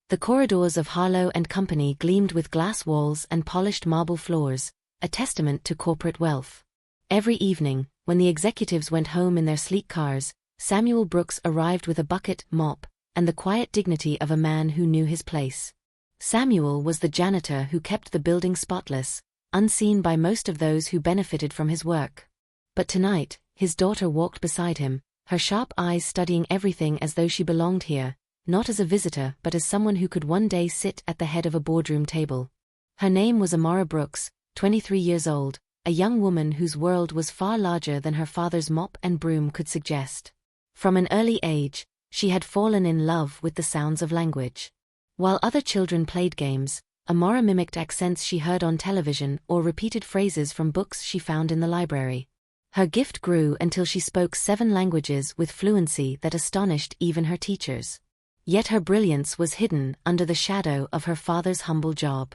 The corridors of Harlow and Company gleamed with glass walls and polished marble floors, a testament to corporate wealth. Every evening, when the executives went home in their sleek cars, Samuel Brooks arrived with a bucket, mop, and the quiet dignity of a man who knew his place. Samuel was the janitor who kept the building spotless, unseen by most of those who benefited from his work. But tonight, his daughter walked beside him, her sharp eyes studying everything as though she belonged here, not as a visitor but as someone who could one day sit at the head of a boardroom table. Her name was Amara Brooks, 23 years old, a young woman whose world was far larger than her father's mop and broom could suggest. From an early age, she had fallen in love with the sounds of language. While other children played games, Amara mimicked accents she heard on television or repeated phrases from books she found in the library. Her gift grew until she spoke 7 languages with fluency that astonished even her teachers. Yet her brilliance was hidden under the shadow of her father's humble job.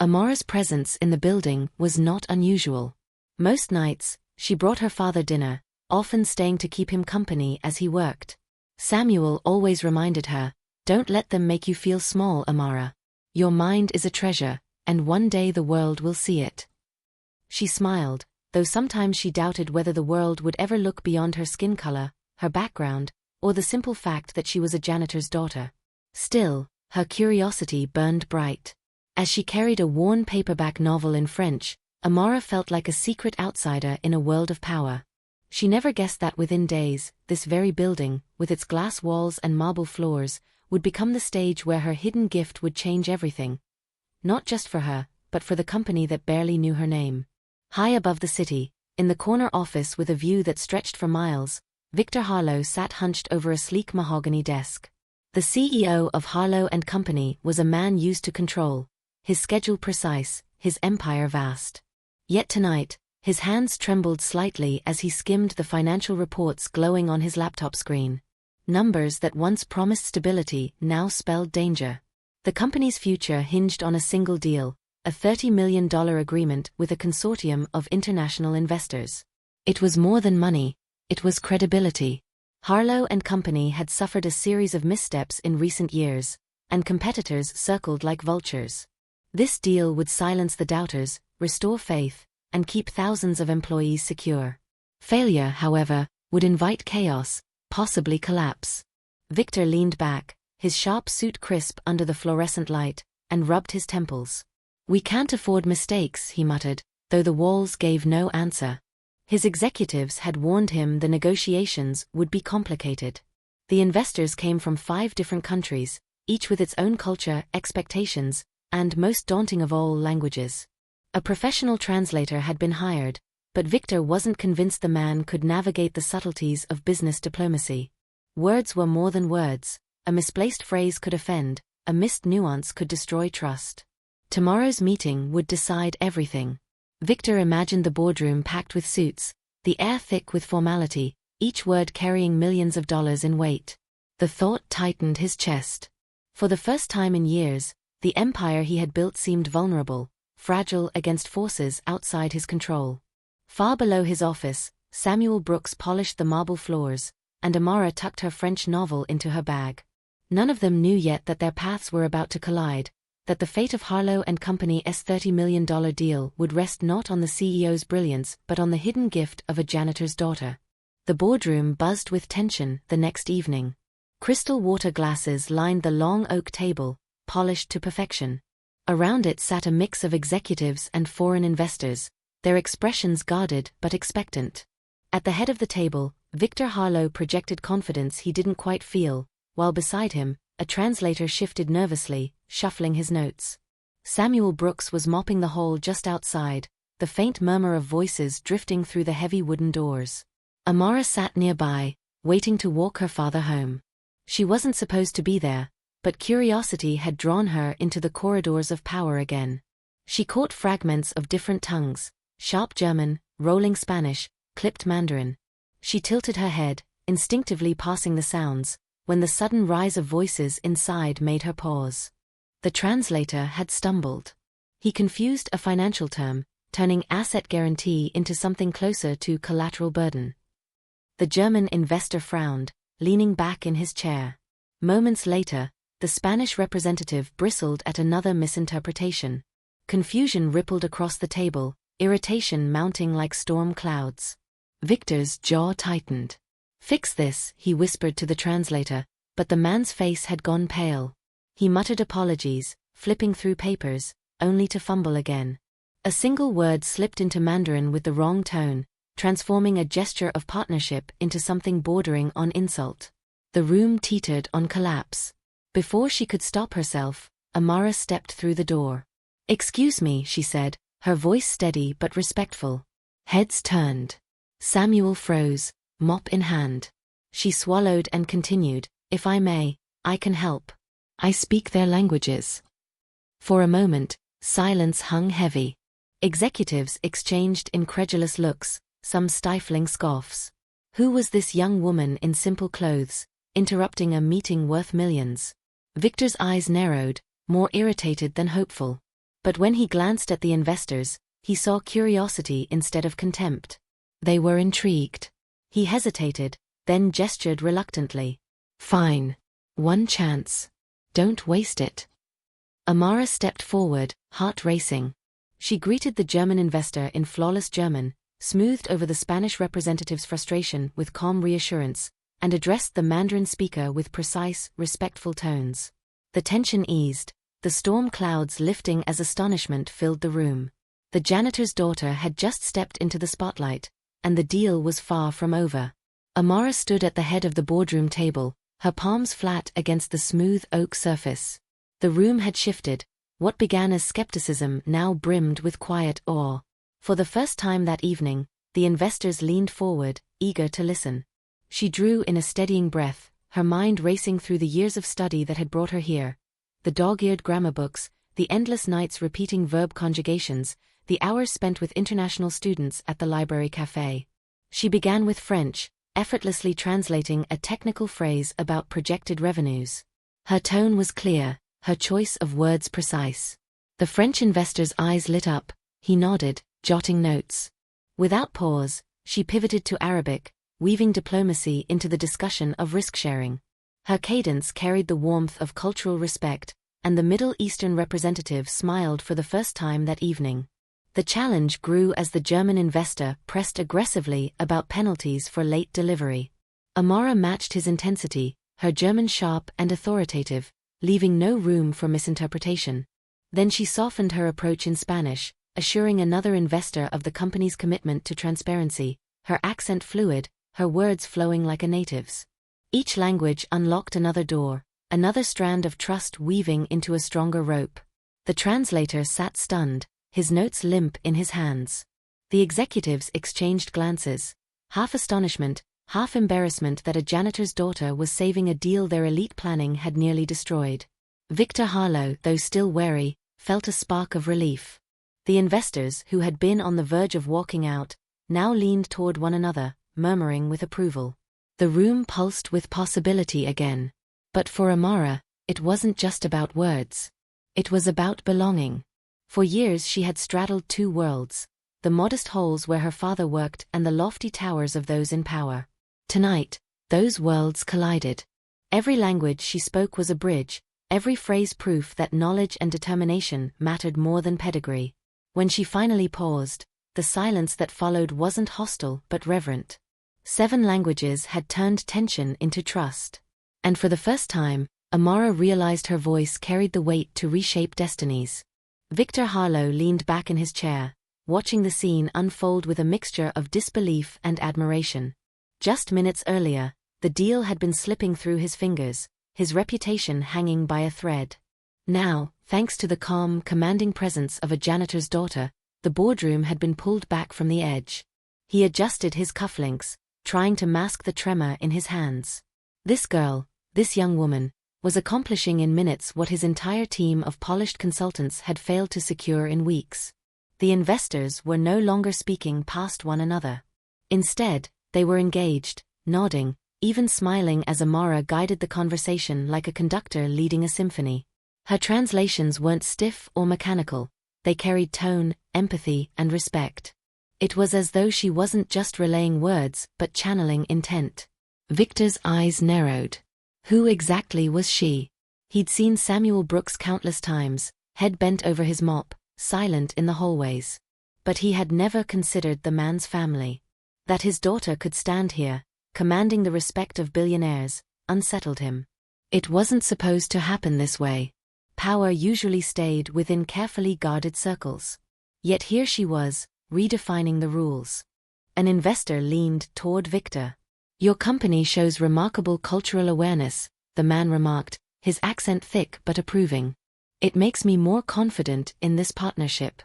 Amara's presence in the building was not unusual. Most nights, she brought her father dinner, often staying to keep him company as he worked. Samuel always reminded her, "Don't let them make you feel small, Amara. Your mind is a treasure, and one day the world will see it." She smiled, though sometimes she doubted whether the world would ever look beyond her skin color, her background, or the simple fact that she was a janitor's daughter. Still, her curiosity burned bright. As she carried a worn paperback novel in French, Amara felt like a secret outsider in a world of power. She never guessed that within days, this very building, with its glass walls and marble floors, would become the stage where her hidden gift would change everything. Not just for her, but for the company that barely knew her name. High above the city, in the corner office with a view that stretched for miles, Victor Harlow sat hunched over a sleek mahogany desk. The CEO of Harlow and Company was a man used to control, his schedule precise, his empire vast. Yet tonight, his hands trembled slightly as he skimmed the financial reports glowing on his laptop screen. Numbers that once promised stability now spelled danger. The company's future hinged on a single deal, a $30 million agreement with a consortium of international investors. It was more than money, it was credibility. Harlow and Company had suffered a series of missteps in recent years, and competitors circled like vultures. This deal would silence the doubters, restore faith, and keep thousands of employees secure. Failure, however, would invite chaos, possibly collapse. Victor leaned back, his sharp suit crisp under the fluorescent light, and rubbed his temples. "We can't afford mistakes," he muttered, though the walls gave no answer. His executives had warned him the negotiations would be complicated. The investors came from 5 different countries, each with its own culture, expectations, and, most daunting of all, languages. A professional translator had been hired, but Victor wasn't convinced the man could navigate the subtleties of business diplomacy. Words were more than words. A misplaced phrase could offend, a missed nuance could destroy trust. Tomorrow's meeting would decide everything. Victor imagined the boardroom packed with suits, the air thick with formality, each word carrying millions of dollars in weight. The thought tightened his chest. For the first time in years, the empire he had built seemed vulnerable, fragile against forces outside his control. Far below his office, Samuel Brooks polished the marble floors, and Amara tucked her French novel into her bag. None of them knew yet that their paths were about to collide, that the fate of Harlow and Company's $30 million deal would rest not on the CEO's brilliance but on the hidden gift of a janitor's daughter. The boardroom buzzed with tension the next evening. Crystal water glasses lined the long oak table, polished to perfection. Around it sat a mix of executives and foreign investors, their expressions guarded but expectant. At the head of the table, Victor Harlow projected confidence he didn't quite feel, while beside him, a translator shifted nervously, shuffling his notes. Samuel Brooks was mopping the hall just outside, the faint murmur of voices drifting through the heavy wooden doors. Amara sat nearby, waiting to walk her father home. She wasn't supposed to be there, but curiosity had drawn her into the corridors of power again. She caught fragments of different tongues, sharp German, rolling Spanish, clipped Mandarin. She tilted her head, instinctively passing the sounds, when the sudden rise of voices inside made her pause. The translator had stumbled. He confused a financial term, turning asset guarantee into something closer to collateral burden. The German investor frowned, leaning back in his chair. Moments later, the Spanish representative bristled at another misinterpretation. Confusion rippled across the table, irritation mounting like storm clouds. Victor's jaw tightened. "Fix this," he whispered to the translator, but the man's face had gone pale. He muttered apologies, flipping through papers, only to fumble again. A single word slipped into Mandarin with the wrong tone, transforming a gesture of partnership into something bordering on insult. The room teetered on collapse. Before she could stop herself, Amara stepped through the door. "Excuse me," she said, her voice steady but respectful. Heads turned. Samuel froze, mop in hand. She swallowed and continued, "If I may, I can help. I speak their languages." For a moment, silence hung heavy. Executives exchanged incredulous looks, some stifling scoffs. Who was this young woman in simple clothes, interrupting a meeting worth millions? Victor's eyes narrowed, more irritated than hopeful. But when he glanced at the investors, he saw curiosity instead of contempt. They were intrigued. He hesitated, then gestured reluctantly. "Fine. One chance. Don't waste it." Amara stepped forward, heart racing. She greeted the German investor in flawless German, smoothed over the Spanish representative's frustration with calm reassurance, and addressed the Mandarin speaker with precise, respectful tones. The tension eased, the storm clouds lifting as astonishment filled the room. The janitor's daughter had just stepped into the spotlight, and the deal was far from over. Amara stood at the head of the boardroom table, her palms flat against the smooth oak surface. The room had shifted. What began as skepticism now brimmed with quiet awe. For the first time that evening, the investors leaned forward, eager to listen. She drew in a steadying breath, her mind racing through the years of study that had brought her here. The dog-eared grammar books, the endless nights repeating verb conjugations, the hours spent with international students at the library café. She began with French, effortlessly translating a technical phrase about projected revenues. Her tone was clear, her choice of words precise. The French investor's eyes lit up, he nodded, jotting notes. Without pause, she pivoted to Arabic, weaving diplomacy into the discussion of risk-sharing. Her cadence carried the warmth of cultural respect, and the Middle Eastern representative smiled for the first time that evening. The challenge grew as the German investor pressed aggressively about penalties for late delivery. Amara matched his intensity, her German sharp and authoritative, leaving no room for misinterpretation. Then she softened her approach in Spanish, assuring another investor of the company's commitment to transparency, her accent fluid, her words flowing like a native's. Each language unlocked another door, another strand of trust weaving into a stronger rope. The translator sat stunned, his notes limp in his hands. The executives exchanged glances, half astonishment, half embarrassment that a janitor's daughter was saving a deal their elite planning had nearly destroyed. Victor Harlow, though still wary, felt a spark of relief. The investors, who had been on the verge of walking out, now leaned toward one another, murmuring with approval. The room pulsed with possibility again. But for Amara, it wasn't just about words. It was about belonging. For years she had straddled two worlds, the modest holes where her father worked and the lofty towers of those in power. Tonight, those worlds collided. Every language she spoke was a bridge, every phrase proof that knowledge and determination mattered more than pedigree. When she finally paused, the silence that followed wasn't hostile but reverent. 7 languages had turned tension into trust. And for the first time, Amara realized her voice carried the weight to reshape destinies. Victor Harlow leaned back in his chair, watching the scene unfold with a mixture of disbelief and admiration. Just minutes earlier, the deal had been slipping through his fingers, his reputation hanging by a thread. Now, thanks to the calm, commanding presence of a janitor's daughter, the boardroom had been pulled back from the edge. He adjusted his cufflinks, trying to mask the tremor in his hands. This girl, this young woman, was accomplishing in minutes what his entire team of polished consultants had failed to secure in weeks. The investors were no longer speaking past one another. Instead, they were engaged, nodding, even smiling as Amara guided the conversation like a conductor leading a symphony. Her translations weren't stiff or mechanical, they carried tone, empathy, and respect. It was as though she wasn't just relaying words but channeling intent. Victor's eyes narrowed. Who exactly was she? He'd seen Samuel Brooks countless times, head bent over his mop, silent in the hallways. But he had never considered the man's family. That his daughter could stand here, commanding the respect of billionaires, unsettled him. It wasn't supposed to happen this way. Power usually stayed within carefully guarded circles. Yet here she was, redefining the rules. An investor leaned toward Victor. "Your company shows remarkable cultural awareness," the man remarked, his accent thick but approving. "It makes me more confident in this partnership."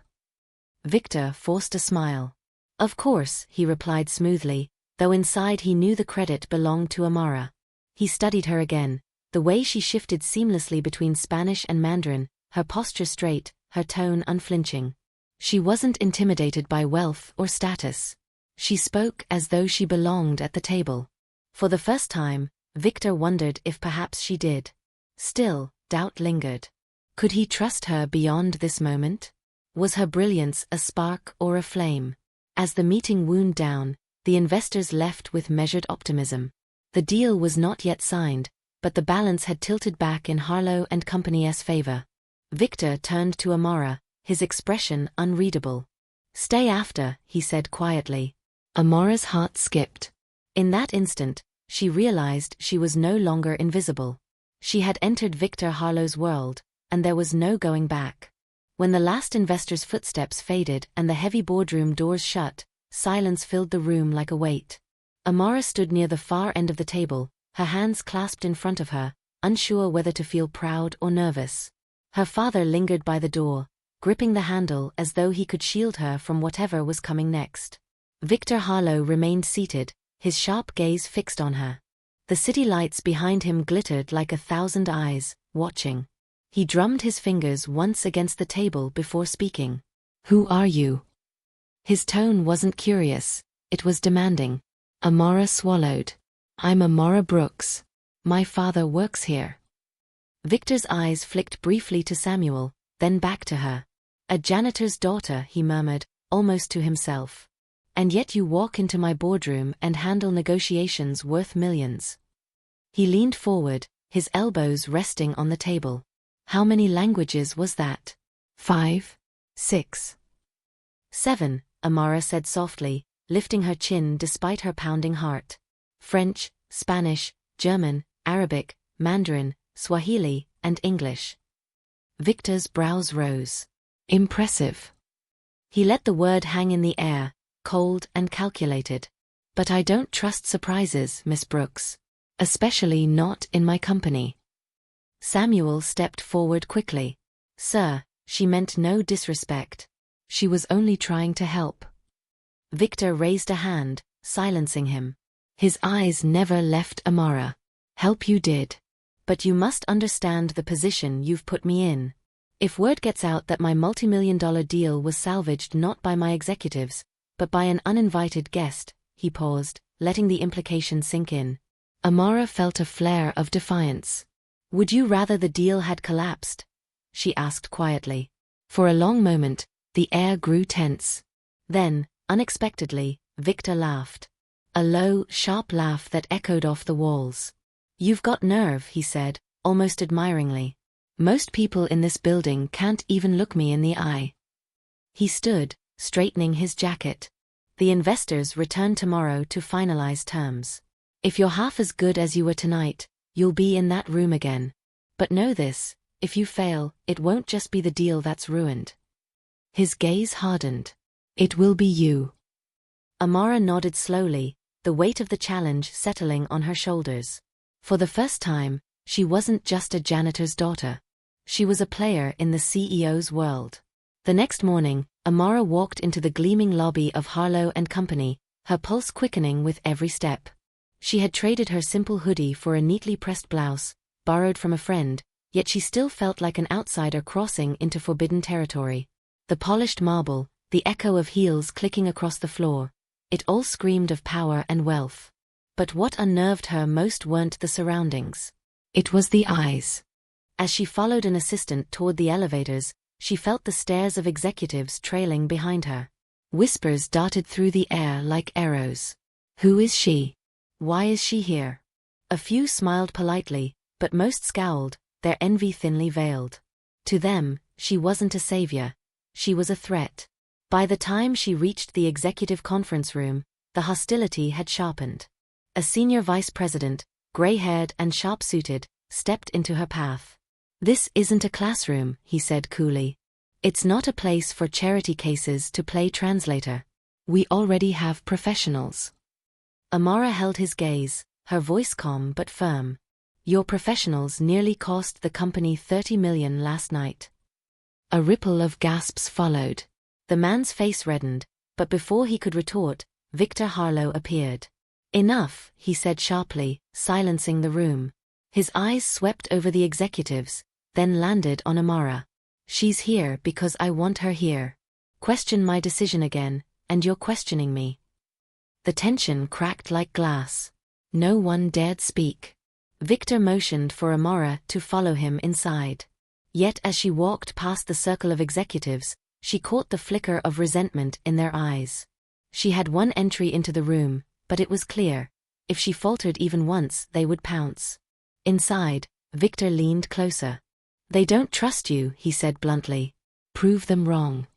Victor forced a smile. "Of course," he replied smoothly, though inside he knew the credit belonged to Amara. He studied her again, the way she shifted seamlessly between Spanish and Mandarin, her posture straight, her tone unflinching. She wasn't intimidated by wealth or status. She spoke as though she belonged at the table. For the first time, Victor wondered if perhaps she did. Still, doubt lingered. Could he trust her beyond this moment? Was her brilliance a spark or a flame? As the meeting wound down, the investors left with measured optimism. The deal was not yet signed, but the balance had tilted back in Harlow and Company's favor. Victor turned to Amara, his expression unreadable. "Stay after," he said quietly. Amara's heart skipped. In that instant, she realized she was no longer invisible. She had entered Victor Harlow's world, and there was no going back. When the last investor's footsteps faded and the heavy boardroom doors shut, silence filled the room like a weight. Amara stood near the far end of the table, her hands clasped in front of her, unsure whether to feel proud or nervous. Her father lingered by the door, gripping the handle as though he could shield her from whatever was coming next. Victor Harlow remained seated, his sharp gaze fixed on her. The city lights behind him glittered like 1,000 eyes, watching. He drummed his fingers once against the table before speaking. "Who are you?" His tone wasn't curious, it was demanding. Amara swallowed. "I'm Amara Brooks. My father works here." Victor's eyes flicked briefly to Samuel, then back to her. "A janitor's daughter," he murmured, almost to himself. "And yet you walk into my boardroom and handle negotiations worth millions." He leaned forward, his elbows resting on the table. "How many languages was that?" 5, 6, 7, Amara said softly, lifting her chin despite her pounding heart. "French, Spanish, German, Arabic, Mandarin, Swahili, and English." Victor's brows rose. "Impressive." He let the word hang in the air, cold and calculated. "But I don't trust surprises, Miss Brooks. Especially not in my company." Samuel stepped forward quickly. "Sir, she meant no disrespect. She was only trying to help." Victor raised a hand, silencing him. His eyes never left Amara. "Help you did. But you must understand the position you've put me in. If word gets out that my multimillion-dollar deal was salvaged not by my executives, but by an uninvited guest," he paused, letting the implication sink in. Amara felt a flare of defiance. "Would you rather the deal had collapsed?" she asked quietly. For a long moment, the air grew tense. Then, unexpectedly, Victor laughed. A low, sharp laugh that echoed off the walls. "You've got nerve," he said, almost admiringly. "Most people in this building can't even look me in the eye." He stood, straightening his jacket. "The investors return tomorrow to finalize terms. If you're half as good as you were tonight, you'll be in that room again. But know this, if you fail, it won't just be the deal that's ruined." His gaze hardened. "It will be you." Amara nodded slowly, the weight of the challenge settling on her shoulders. For the first time, she wasn't just a janitor's daughter. She was a player in the CEO's world. The next morning, Amara walked into the gleaming lobby of Harlow and Company, her pulse quickening with every step. She had traded her simple hoodie for a neatly pressed blouse, borrowed from a friend, yet she still felt like an outsider crossing into forbidden territory. The polished marble, the echo of heels clicking across the floor, it all screamed of power and wealth. But what unnerved her most weren't the surroundings. It was the eyes. As she followed an assistant toward the elevators, she felt the stares of executives trailing behind her. Whispers darted through the air like arrows. "Who is she? Why is she here?" A few smiled politely, but most scowled, their envy thinly veiled. To them, she wasn't a savior. She was a threat. By the time she reached the executive conference room, the hostility had sharpened. A senior vice president, gray-haired and sharp-suited, stepped into her path. "This isn't a classroom," he said coolly. "It's not a place for charity cases to play translator. We already have professionals." Amara held his gaze, her voice calm but firm. "Your professionals nearly cost the company $30 million last night." A ripple of gasps followed. The man's face reddened, but before he could retort, Victor Harlow appeared. "Enough," he said sharply, silencing the room. His eyes swept over the executives, then landed on Amara. "She's here because I want her here. Question my decision again, and you're questioning me." The tension cracked like glass. No one dared speak. Victor motioned for Amara to follow him inside. Yet as she walked past the circle of executives, she caught the flicker of resentment in their eyes. She had one entry into the room, but it was clear, if she faltered even once they would pounce. Inside, Victor leaned closer. "They don't trust you," he said bluntly. "Prove them wrong."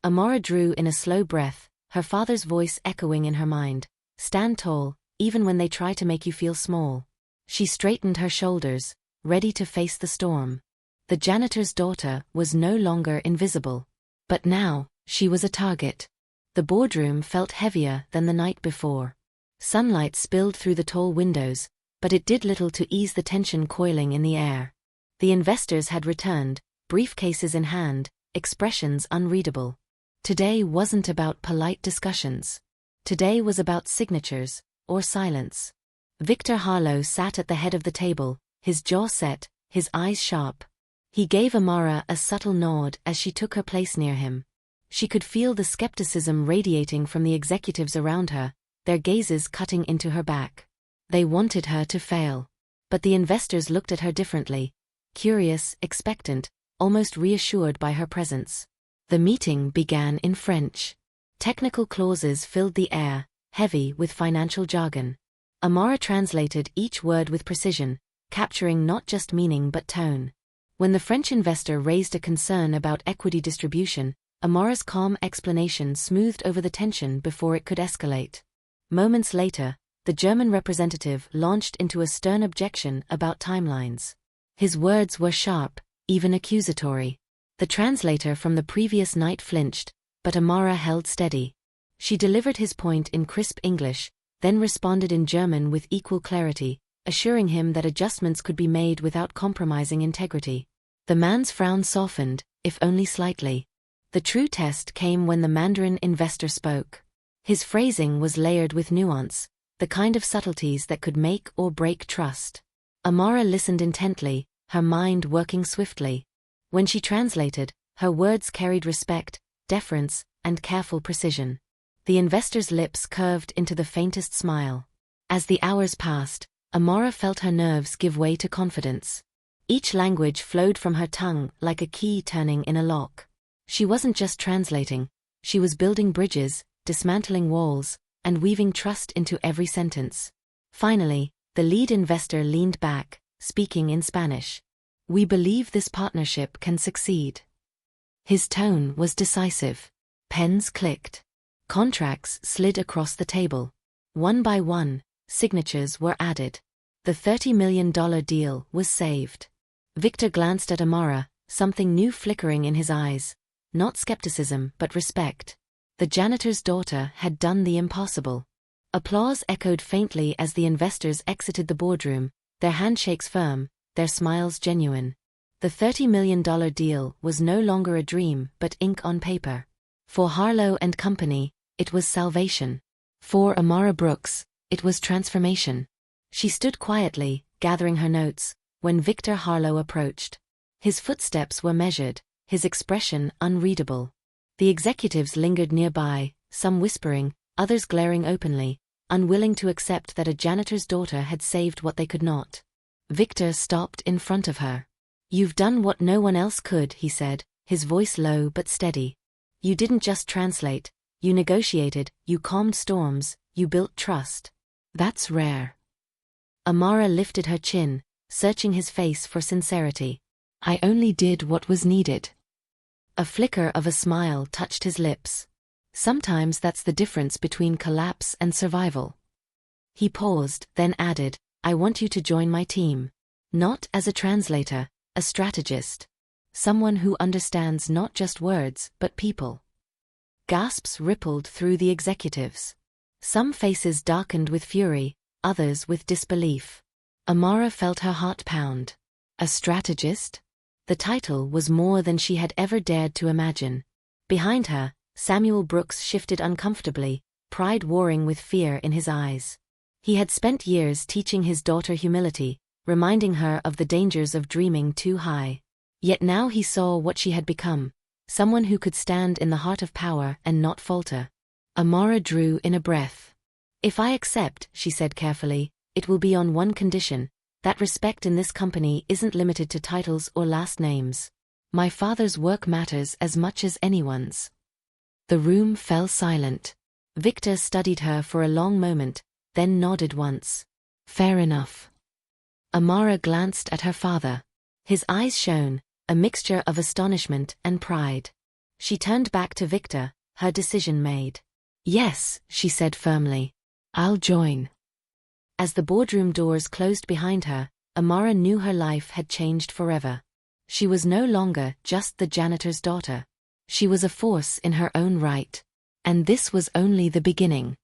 Amara drew in a slow breath, her father's voice echoing in her mind. "Stand tall, even when they try to make you feel small." She straightened her shoulders, ready to face the storm. The janitor's daughter was no longer invisible. But now, she was a target. The boardroom felt heavier than the night before. Sunlight spilled through the tall windows, but it did little to ease the tension coiling in the air. The investors had returned, briefcases in hand, expressions unreadable. Today wasn't about polite discussions. Today was about signatures, or silence. Victor Harlow sat at the head of the table, his jaw set, his eyes sharp. He gave Amara a subtle nod as she took her place near him. She could feel the skepticism radiating from the executives around her, their gazes cutting into her back. They wanted her to fail. But the investors looked at her differently, curious, expectant, almost reassured by her presence. The meeting began in French. Technical clauses filled the air, heavy with financial jargon. Amara translated each word with precision, capturing not just meaning but tone. When the French investor raised a concern about equity distribution, Amara's calm explanation smoothed over the tension before it could escalate. Moments later, the German representative launched into a stern objection about timelines. His words were sharp, even accusatory. The translator from the previous night flinched, but Amara held steady. She delivered his point in crisp English, then responded in German with equal clarity, assuring him that adjustments could be made without compromising integrity. The man's frown softened, if only slightly. The true test came when the Mandarin investor spoke. His phrasing was layered with nuance, the kind of subtleties that could make or break trust. Amara listened intently, her mind working swiftly. When she translated, her words carried respect, deference, and careful precision. The investor's lips curved into the faintest smile. As the hours passed, Amara felt her nerves give way to confidence. Each language flowed from her tongue like a key turning in a lock. She wasn't just translating, she was building bridges, dismantling walls, and weaving trust into every sentence. Finally, the lead investor leaned back, speaking in Spanish. "We believe this partnership can succeed." His tone was decisive. Pens clicked. Contracts slid across the table. One by one, signatures were added. The $30 million deal was saved. Victor glanced at Amara, something new flickering in his eyes. Not skepticism but respect. The janitor's daughter had done the impossible. Applause echoed faintly as the investors exited the boardroom, their handshakes firm, their smiles genuine. The $30 million deal was no longer a dream but ink on paper. For Harlow and Company, it was salvation. For Amara Brooks, it was transformation. She stood quietly, gathering her notes, when Victor Harlow approached. His footsteps were measured, his expression unreadable. The executives lingered nearby, some whispering, others glaring openly, unwilling to accept that a janitor's daughter had saved what they could not. Victor stopped in front of her. "You've done what no one else could," he said, his voice low but steady. "You didn't just translate, you negotiated, you calmed storms, you built trust. That's rare." Amara lifted her chin, searching his face for sincerity. "I only did what was needed." A flicker of a smile touched his lips. Sometimes that's the difference between collapse and survival. He paused, then added, "I want you to join my team. Not as a translator, a strategist. Someone who understands not just words, but people." Gasps rippled through the executives. Some faces darkened with fury, others with disbelief. Amara felt her heart pound. A strategist? The title was more than she had ever dared to imagine. Behind her, Samuel Brooks shifted uncomfortably, pride warring with fear in his eyes. He had spent years teaching his daughter humility, reminding her of the dangers of dreaming too high. Yet now he saw what she had become, someone who could stand in the heart of power and not falter. Amara drew in a breath. "If I accept," she said carefully, "it will be on one condition, that respect in this company isn't limited to titles or last names. My father's work matters as much as anyone's." The room fell silent. Victor studied her for a long moment, then nodded once. "Fair enough." Amara glanced at her father. His eyes shone, a mixture of astonishment and pride. She turned back to Victor, her decision made. "Yes," she said firmly. "I'll join." As the boardroom doors closed behind her, Amara knew her life had changed forever. She was no longer just the janitor's daughter. She was a force in her own right. And this was only the beginning.